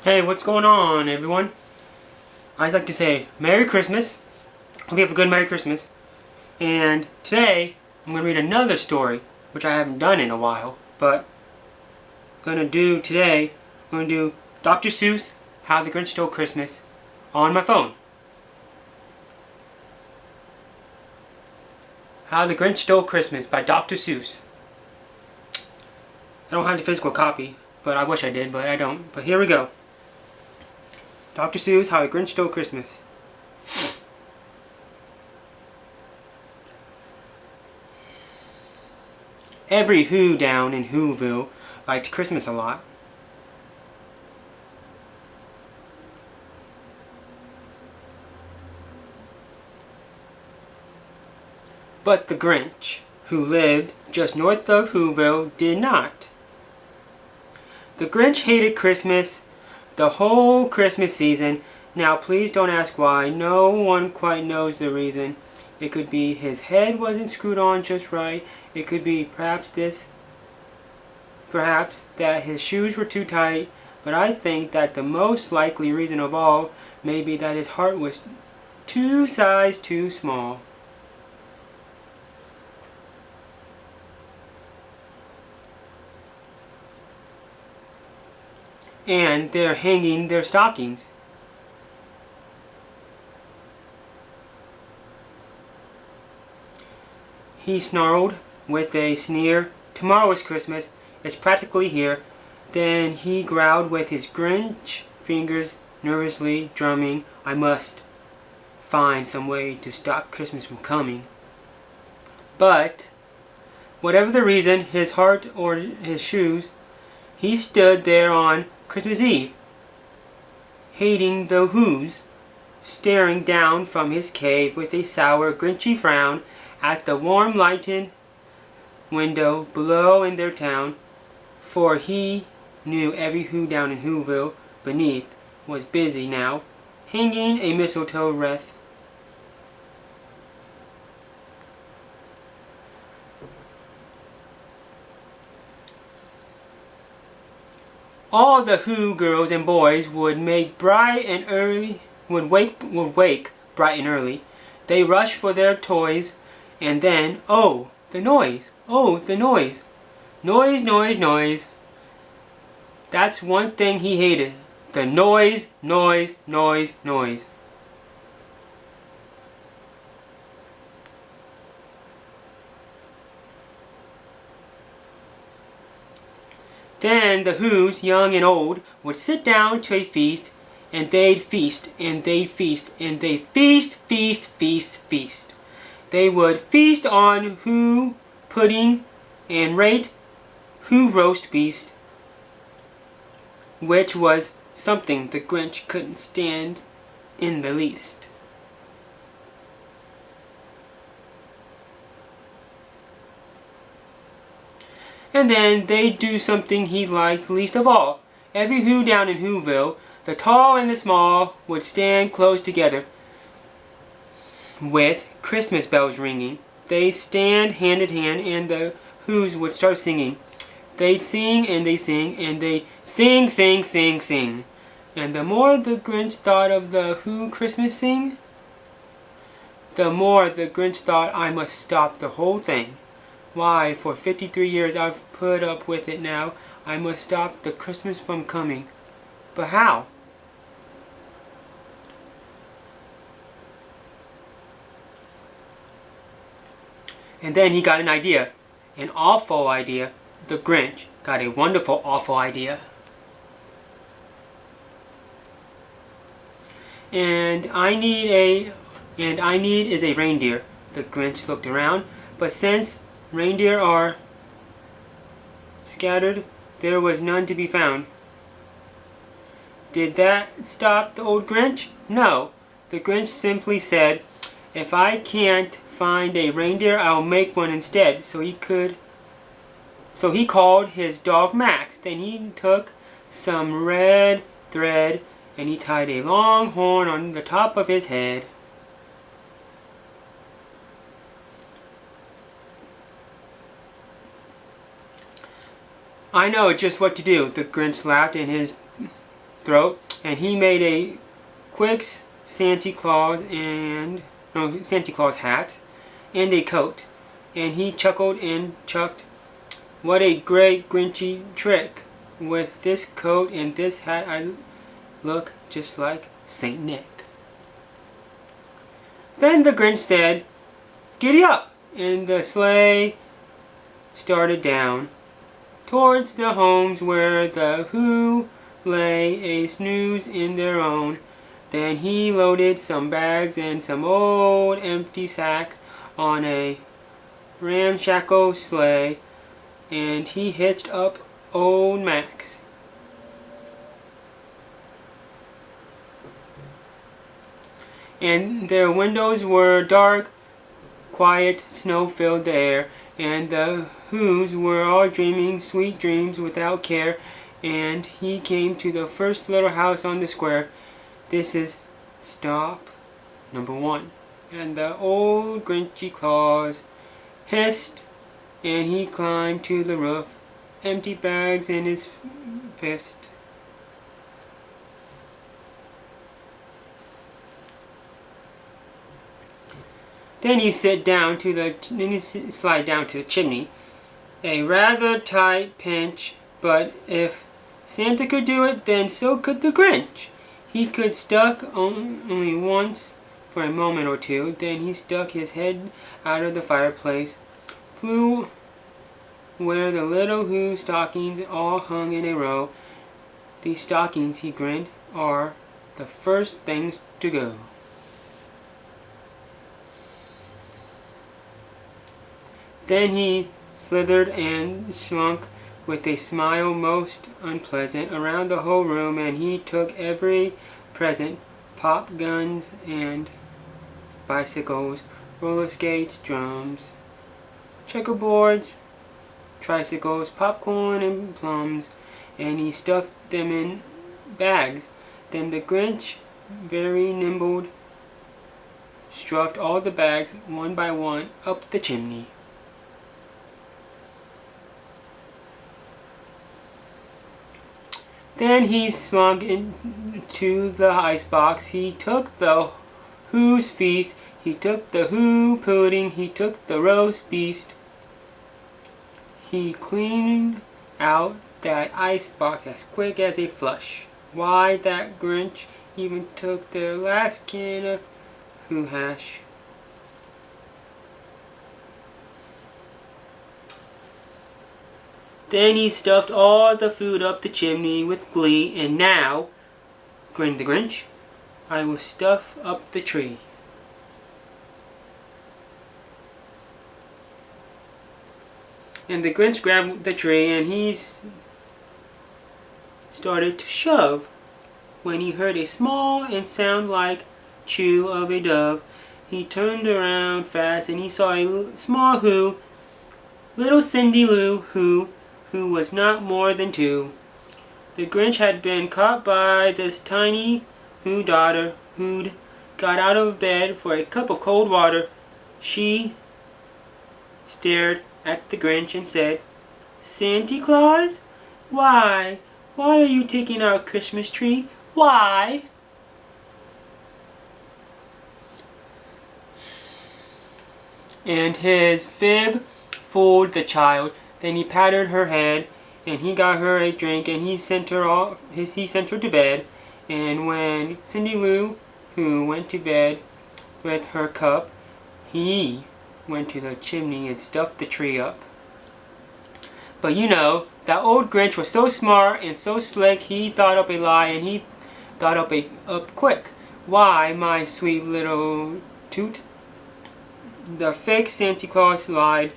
Hey, what's going on, everyone? I'd like to say Merry Christmas. Hope you have a good Merry Christmas. And today, I'm going to read another story, which I haven't done in a while. But I'm going to do Dr. Seuss, How the Grinch Stole Christmas, on my phone. How the Grinch Stole Christmas by Dr. Seuss. I don't have the physical copy, but I wish I did, but I don't. But here we go. Dr. Seuss, How the Grinch Stole Christmas. Every Who down in Whoville liked Christmas a lot. But the Grinch, who lived just north of Whoville, did not. The Grinch hated Christmas the whole Christmas season. Now please don't ask why. No one quite knows the reason. It could be his head wasn't screwed on just right. It could be perhaps that his shoes were too tight. But I think that the most likely reason of all may be that his heart was two sizes too small. And they're hanging their stockings. He snarled with a sneer, "Tomorrow is Christmas. It's practically here." Then he growled with his Grinch fingers nervously drumming, "I must find some way to stop Christmas from coming." But whatever the reason, his heart or his shoes, he stood there on Christmas Eve, hating the Who's, staring down from his cave with a sour, grinchy frown at the warm lighted window below in their town, for he knew every Who down in Whoville beneath was busy now, hanging a mistletoe wreath. All the Who girls and boys would wake bright and early. They rushed for their toys, and then, oh, the noise! Oh, the noise! Noise, noise, noise! That's one thing he hated. The noise, noise, noise, noise. Then the Who's, young and old, would sit down to a feast, and they'd feast, and they'd feast, and they'd feast, feast, feast, feast. They would feast on Who pudding and rate Who roast beast, which was something the Grinch couldn't stand in the least. And then they'd do something he liked least of all. Every Who down in Whoville, the tall and the small, would stand close together with Christmas bells ringing. They'd stand hand in hand, and the Who's would start singing. They'd sing and they'd sing and they'd sing, sing, sing, sing. And the more the Grinch thought of the Who Christmas sing, the more the Grinch thought, I must stop the whole thing. Why, for 53 years I've put up with it now. I must stop the Christmas from coming. But how? And then he got an idea. An awful idea. The Grinch got a wonderful, awful idea. And I need is a reindeer. The Grinch looked around, but since reindeer are scattered, there was none to be found. Did that stop the old Grinch? No. The Grinch simply said, "If I can't find a reindeer, I'll make one instead." So he called his dog Max. Then he took some red thread and he tied a long horn on the top of his head. "I know just what to do," the Grinch laughed in his throat, and he made a quick Santa Claus hat and a coat, and he chuckled and chucked, "What a great Grinchy trick! With this coat and this hat I look just like Saint Nick." Then the Grinch said, "Giddy up!" and the sleigh started down towards the homes where the Who lay a snooze in their own. Then he loaded some bags and some old empty sacks on a ramshackle sleigh, and he hitched up old Max. And their windows were dark, quiet, snow filled the air, and the Who's were all dreaming sweet dreams without care. And he came to the first little house on the square. This is stop number 1. And the old Grinchy Claus hissed, and he climbed to the roof, empty bags in his fist. Then he slid down to the chimney. A rather tight pinch, but if Santa could do it, then so could the Grinch. He could stuck only once for a moment or two. Then he stuck his head out of the fireplace, flew where the little Who stockings all hung in a row. "These stockings," he grinned, "are the first things to go." Then he slithered and slunk with a smile most unpleasant around the whole room, and he took every present, pop guns and bicycles, roller skates, drums, checkerboards, tricycles, popcorn and plums, and he stuffed them in bags. Then the Grinch, very nimble, stuffed all the bags one by one up the chimney. Then he slunk into the icebox. He took the Who's feast. He took the Who pudding. He took the roast beast. He cleaned out that icebox as quick as a flush. Why, that Grinch even took the last can of Who hash. Then he stuffed all the food up the chimney with glee, and now, grinned the Grinch, I will stuff up the tree. And the Grinch grabbed the tree and he started to shove when he heard a small and sound like chew of a dove. He turned around fast and he saw a small Who, little Cindy Lou Who was not more than 2. The Grinch had been caught by this tiny Who daughter who'd got out of bed for a cup of cold water. She stared at the Grinch and said, "Santa Claus? Why? Why are you taking our Christmas tree? Why?" And his fib fooled the child. Then he patted her head, and he got her a drink, and he sent her to bed. And when Cindy Lou Who went to bed with her cup, he went to the chimney and stuffed the tree up. But you know, that old Grinch was so smart and so slick, he thought up a lie, and he thought up quick. "Why, my sweet little toot," the fake Santa Claus lied,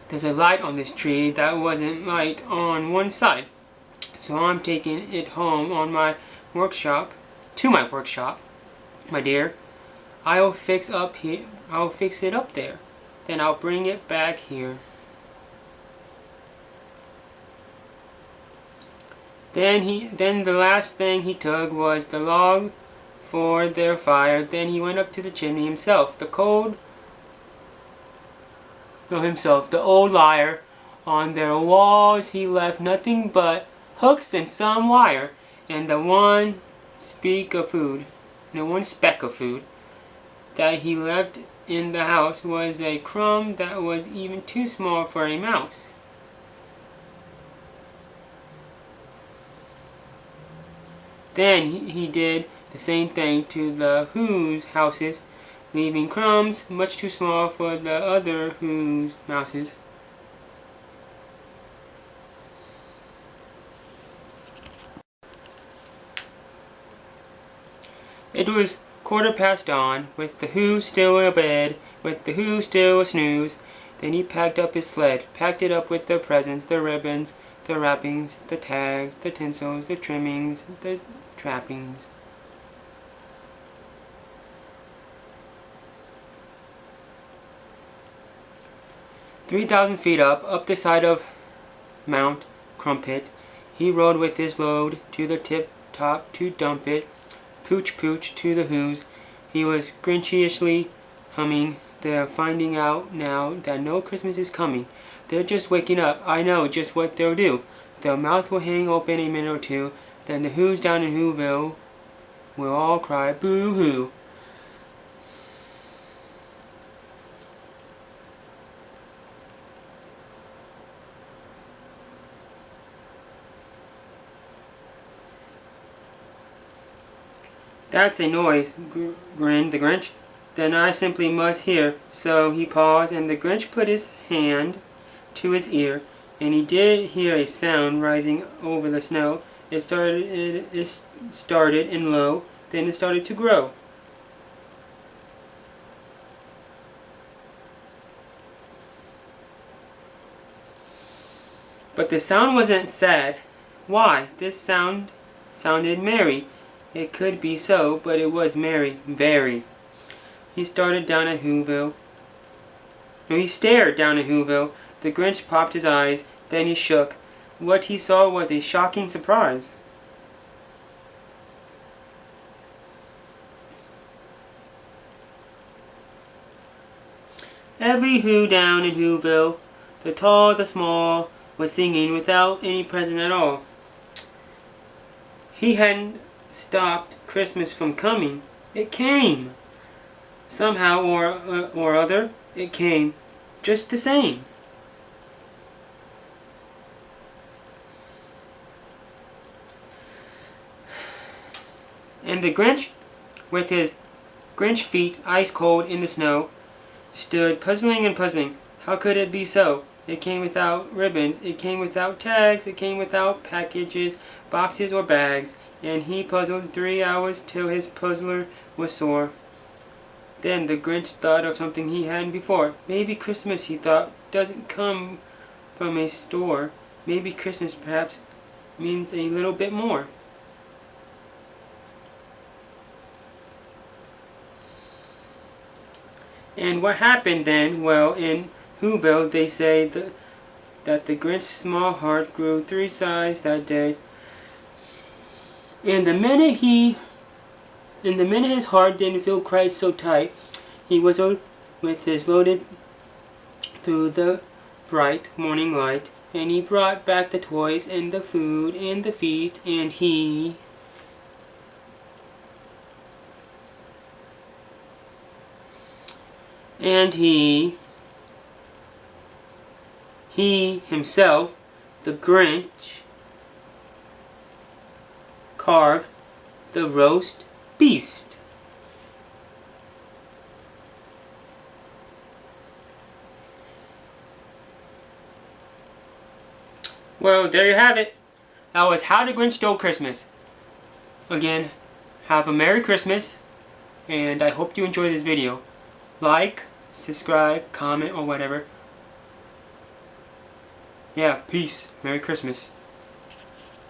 "there's a light on this tree that wasn't light on one side. So I'm taking it home to my workshop, my dear. I'll fix it up there. Then I'll bring it back here." Then the last thing he took was the log for their fire. Then he went up to the chimney himself. The old liar. On their walls he left nothing but hooks and some wire. And the one speck of food that he left in the house was a crumb that was even too small for a mouse. Then he did the same thing to the Who's houses, leaving crumbs much too small for the other Who's mouses. It was 1/4 dawn, with the Who still in bed, with the Who still a snooze. Then he packed up his sled, packed it up with the presents, the ribbons, the wrappings, the tags, the tinsels, the trimmings, the trappings. "3,000 feet up the side of Mount Crumpet, he rode with his load to the tip-top to dump it. Pooch pooch to the Who's. He was Grinchishly humming. They're finding out now that no Christmas is coming. They're just waking up. I know just what they'll do. Their mouth will hang open a minute or two. Then the Who's down in Whoville will all cry boo-hoo." "That's a noise," grinned the Grinch. "Then I simply must hear." So he paused, and the Grinch put his hand to his ear, and he did hear a sound rising over the snow. It started in low, then it started to grow. But the sound wasn't sad. Why, this sound sounded merry. It could be so, but it was merry, very. He stared down at Whoville. The Grinch popped his eyes, then he shook. What he saw was a shocking surprise. Every Who down in Whoville, the tall, the small, was singing without any present at all. He hadn't stopped Christmas from coming. It came. Somehow or other, it came. Just the same. And the Grinch, with his Grinch feet ice cold in the snow, stood puzzling and puzzling. How could it be so? It came without ribbons, it came without tags, it came without packages, boxes, or bags, and he puzzled 3 hours till his puzzler was sore. Then the Grinch thought of something he hadn't before. Maybe Christmas, he thought, doesn't come from a store. Maybe Christmas perhaps means a little bit more. And what happened then? Well, in Whoville they say that the Grinch's small heart grew 3 sizes that day. And the minute his heart didn't feel quite so tight, he whistled with his loaded through the bright morning light, and he brought back the toys and the food and the feast, and he himself, the Grinch, carved the roast beast. Well, there you have it. That was How the Grinch Stole Christmas. Again, have a Merry Christmas, and I hope you enjoyed this video. Like, subscribe, comment, or whatever. Yeah, peace. Merry Christmas.